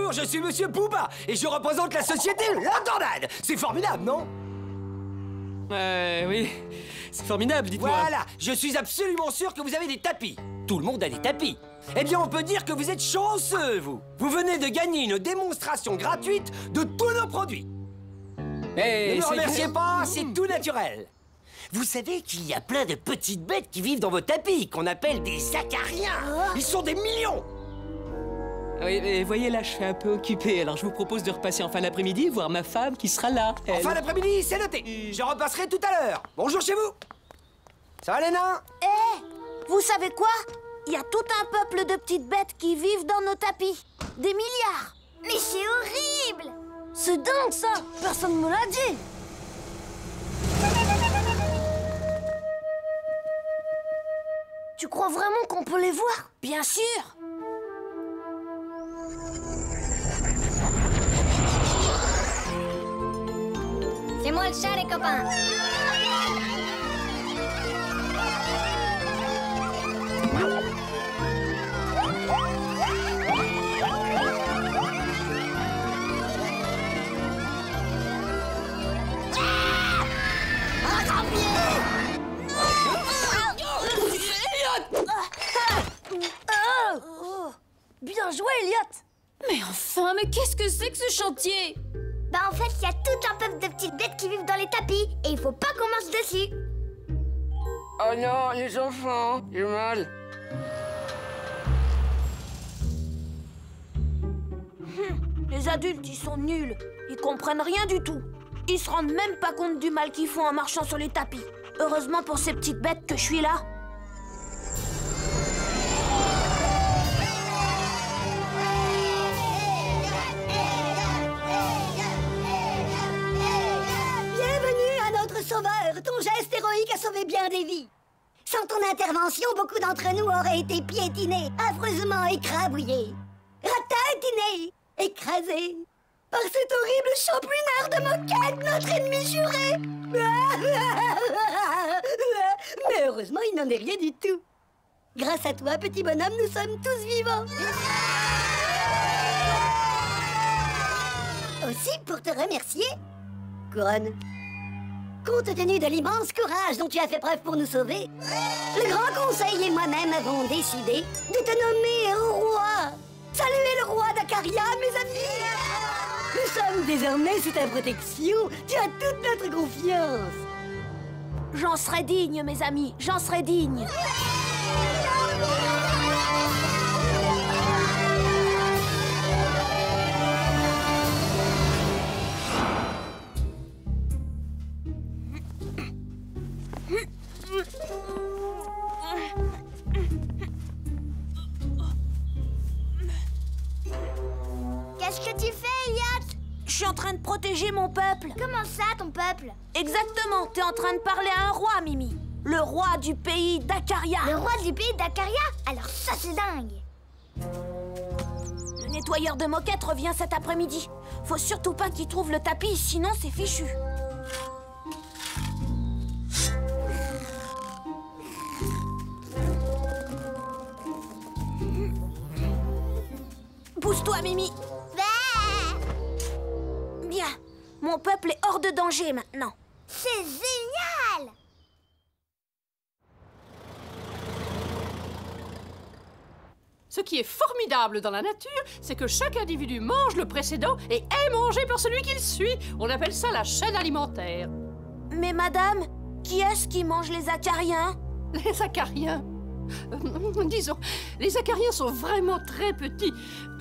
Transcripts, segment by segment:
bonjour, je suis Monsieur Pouba et je représente la société La Tornade. C'est formidable, non? Oui, c'est formidable, dites-moi. Voilà, je suis absolument sûr que vous avez des tapis. Tout le monde a des tapis. Eh bien, on peut dire que vous êtes chanceux, vous. Vous venez de gagner une démonstration gratuite de tous nos produits. Ne me remerciez pas, c'est tout naturel. Vous savez qu'il y a plein de petites bêtes qui vivent dans vos tapis, qu'on appelle des acariens. Ils sont des millions. Oui, mais voyez là, je suis un peu occupé, alors je vous propose de repasser en fin d'après-midi, voir ma femme qui sera là. En fin d'après-midi, c'est noté. Je repasserai tout à l'heure. Bonjour chez vous. Ça va, les nains? Vous savez quoi? Il y a tout un peuple de petites bêtes qui vivent dans nos tapis. Des milliards. Mais c'est horrible! C'est dingue, ça! Personne ne me l'a dit. Tu crois vraiment qu'on peut les voir? Bien sûr. C'est moi le chat, les copains. Bien joué, Elliot! Mais enfin, mais qu'est-ce que c'est que ce chantier? Bah en fait, il y a tout un peuple de petites bêtes qui vivent dans les tapis et il faut pas qu'on marche dessus. Oh non, les enfants, j'ai mal. Les adultes, ils sont nuls. Ils comprennent rien du tout. Ils se rendent même pas compte du mal qu'ils font en marchant sur les tapis. Heureusement pour ces petites bêtes que je suis là. Bienvenue à notre sauveur. Ton geste héroïque a sauvé bien des vies. Sans ton intervention, beaucoup d'entre nous auraient été piétinés, affreusement écrabouillés, ratatinés, écrasés par cet horrible champouinard de moquette, notre ennemi juré. Mais heureusement, il n'en est rien du tout. Grâce à toi, petit bonhomme, nous sommes tous vivants. Aussi, pour te remercier, Couronne, compte tenu de l'immense courage dont tu as fait preuve pour nous sauver, le Grand Conseil et moi-même avons décidé de te nommer roi. Saluez le roi d'Acaria, mes amis. Nous sommes désormais sous ta protection. Tu as toute notre confiance. J'en serai digne, mes amis. J'en serai digne. Qu'est-ce que tu fais, Elliot? Je suis en train de protéger mon peuple. Comment ça, ton peuple? Exactement. T'es en train de parler à un roi, Mimi. Le roi du pays d'Acaria. Le roi du pays d'Acaria? Alors ça, c'est dingue. Le nettoyeur de moquette revient cet après-midi. Faut surtout pas qu'il trouve le tapis, sinon c'est fichu. Pousse-toi, Mimi. Bien. Mon peuple est hors de danger maintenant. C'est génial! Ce qui est formidable dans la nature, c'est que chaque individu mange le précédent et est mangé par celui qui le suit. On appelle ça la chaîne alimentaire. Mais madame, qui est-ce qui mange les acariens? Les acariens. Disons, les acariens sont vraiment très petits.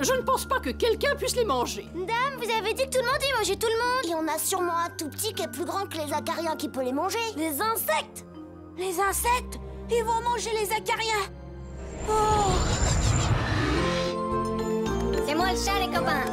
Je ne pense pas que quelqu'un puisse les manger. Dame, vous avez dit que tout le monde y mangeait tout le monde. Et on a sûrement un tout petit qui est plus grand que les acariens qui peut les manger. Les insectes! Les insectes! Ils vont manger les acariens! Oh! C'est moi le chat, les copains.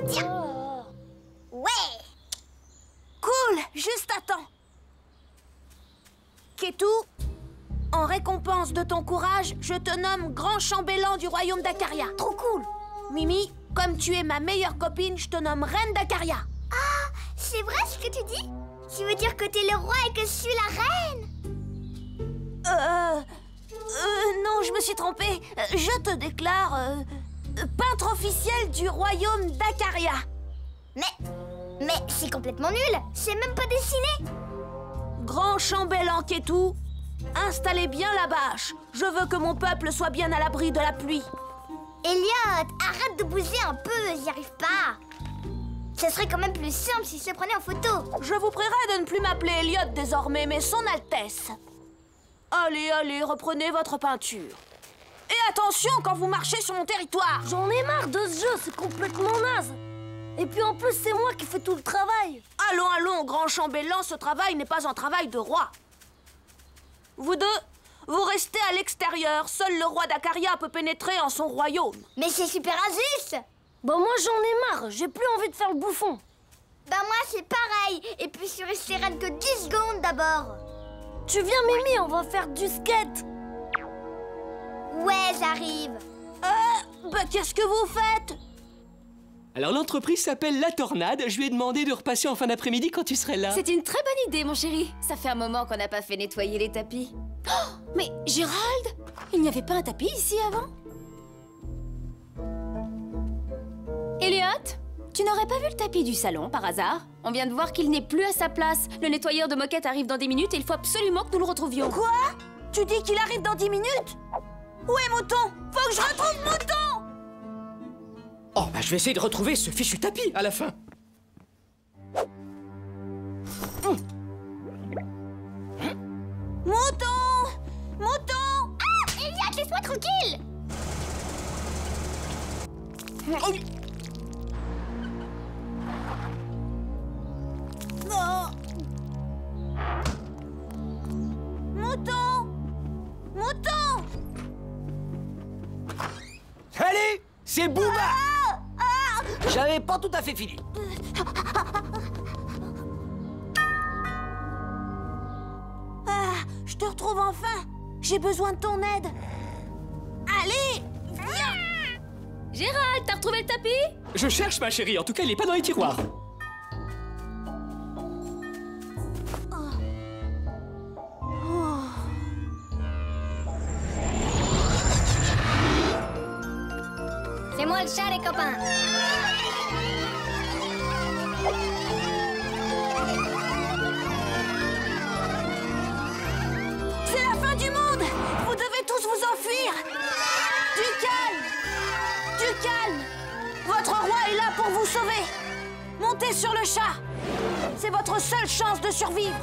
Tiens. Ouais. Cool, juste à temps. Ketu, en récompense de ton courage, je te nomme grand chambellan du royaume d'Acaria. Trop cool. Mimi, comme tu es ma meilleure copine, je te nomme reine d'Acaria. Ah, c'est vrai ce que tu dis? Tu veux dire que t'es le roi et que je suis la reine? Non, je me suis trompée. Je te déclare peintre officiel du royaume d'Acaria. Mais c'est complètement nul. C'est même pas dessiné. Grand chambellan Ketu, installez bien la bâche. Je veux que mon peuple soit bien à l'abri de la pluie. Elliot, arrête de bouger un peu, j'y arrive pas. Ce serait quand même plus simple si je te prenais en photo. Je vous prierai de ne plus m'appeler Elliot désormais, mais Son Altesse. Allez, allez, reprenez votre peinture. Et attention quand vous marchez sur mon territoire. J'en ai marre de ce jeu, c'est complètement naze. Et puis en plus, c'est moi qui fais tout le travail. Allons, allons, grand chambellan, ce travail n'est pas un travail de roi. Vous deux, vous restez à l'extérieur. Seul le roi d'Acaria peut pénétrer en son royaume. Mais c'est super injuste. Bah moi j'en ai marre, j'ai plus envie de faire le bouffon. Bah moi c'est pareil. Et puis je suis restée reine que 10 secondes d'abord. Tu viens Mimi, on va faire du skate. Ouais, j'arrive. Bah qu'est-ce que vous faites? Alors l'entreprise s'appelle La Tornade. Je lui ai demandé de repasser en fin d'après-midi quand tu serais là. C'est une très bonne idée, mon chéri. Ça fait un moment qu'on n'a pas fait nettoyer les tapis. Oh, mais Gérald, il n'y avait pas un tapis ici avant? Elliot, tu n'aurais pas vu le tapis du salon par hasard? On vient de voir qu'il n'est plus à sa place. Le nettoyeur de moquette arrive dans 10 minutes et il faut absolument que nous le retrouvions. Quoi? Tu dis qu'il arrive dans 10 minutes? Où est Mouton? Faut que je retrouve Mouton! Oh, bah je vais essayer de retrouver ce fichu tapis à la fin. Mouton! Mouton! Ah, Elliot, laisse-moi tranquille. Non! Mouton! Mouton! Allez, c'est Booba! J'avais pas tout à fait fini. Ah, je te retrouve enfin! J'ai besoin de ton aide! Allez! Viens! Gérald, t'as retrouvé le tapis? Je cherche, ma chérie. En tout cas, il est pas dans les tiroirs. C'est moi le chat, les copains. C'est la fin du monde! Vous devez tous vous enfuir! Du calme! Du calme! Votre roi est là pour vous sauver! Montez sur le chat! C'est votre seule chance de survivre!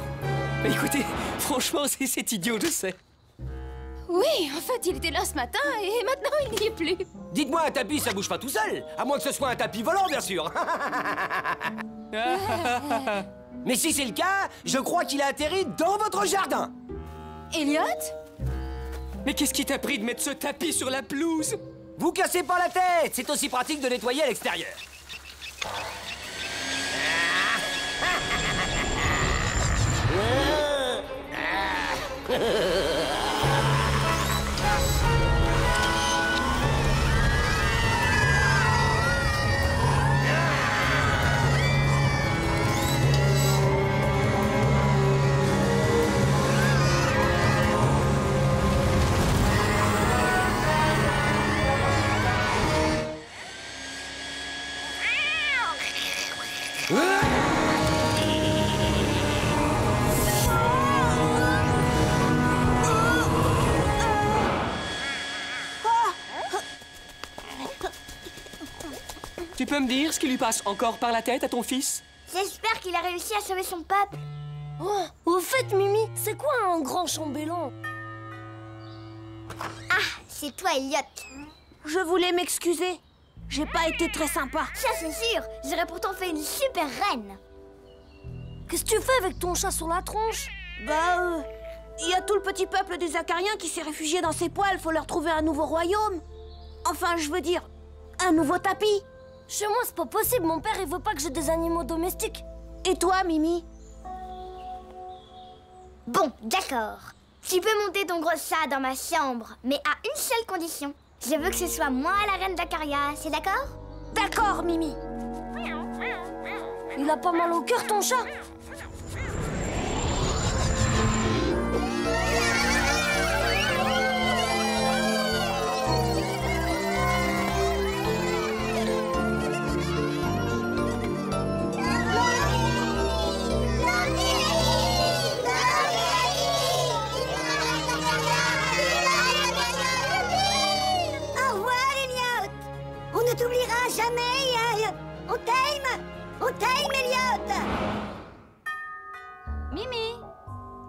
Mais écoutez, franchement, c'est idiot, je sais. Oui, en fait, il était là ce matin et maintenant il n'y est plus. Dites-moi, un tapis, ça bouge pas tout seul. À moins que ce soit un tapis volant, bien sûr. Mais si c'est le cas, je crois qu'il a atterri dans votre jardin. Elliot? Mais qu'est-ce qui t'a pris de mettre ce tapis sur la pelouse? Vous cassez pas la tête, c'est aussi pratique de nettoyer à l'extérieur. Tu peux me dire ce qui lui passe encore par la tête à ton fils? J'espère qu'il a réussi à sauver son peuple. Oh, au fait, Mimi, c'est quoi un grand chambellan? Ah, c'est toi, Elliot. Je voulais m'excuser. J'ai pas été très sympa. Ça, c'est sûr. J'aurais pourtant fait une super reine. Qu'est-ce que tu fais avec ton chat sur la tronche? Bah, Il y a tout le petit peuple des Acariens qui s'est réfugié dans ces poils. Faut leur trouver un nouveau royaume. Enfin, je veux dire, un nouveau tapis. Chez moi, c'est pas possible. Mon père, il veut pas que j'ai des animaux domestiques. Et toi, Mimi? Bon, d'accord. Tu peux monter ton gros chat dans ma chambre, mais à une seule condition. Je veux que ce soit moi la reine d'Acaria, c'est d'accord? D'accord, Mimi. Il a pas mal au cœur, ton chat? On ne t'oubliera jamais. On t'aime. On t'aime, Elliot. Mimi,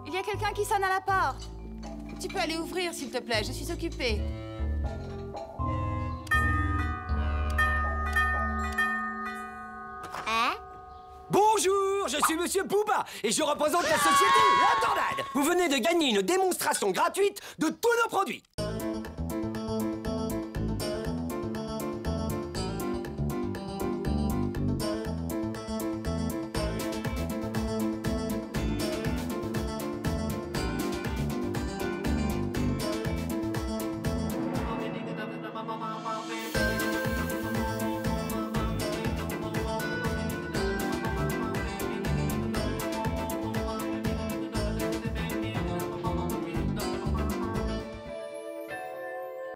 il y a quelqu'un qui sonne à la porte. Tu peux aller ouvrir, s'il te plaît, je suis occupée. Hein? Bonjour, je suis Monsieur Booba et je représente la société La Tornade. Vous venez de gagner une démonstration gratuite de tous nos produits.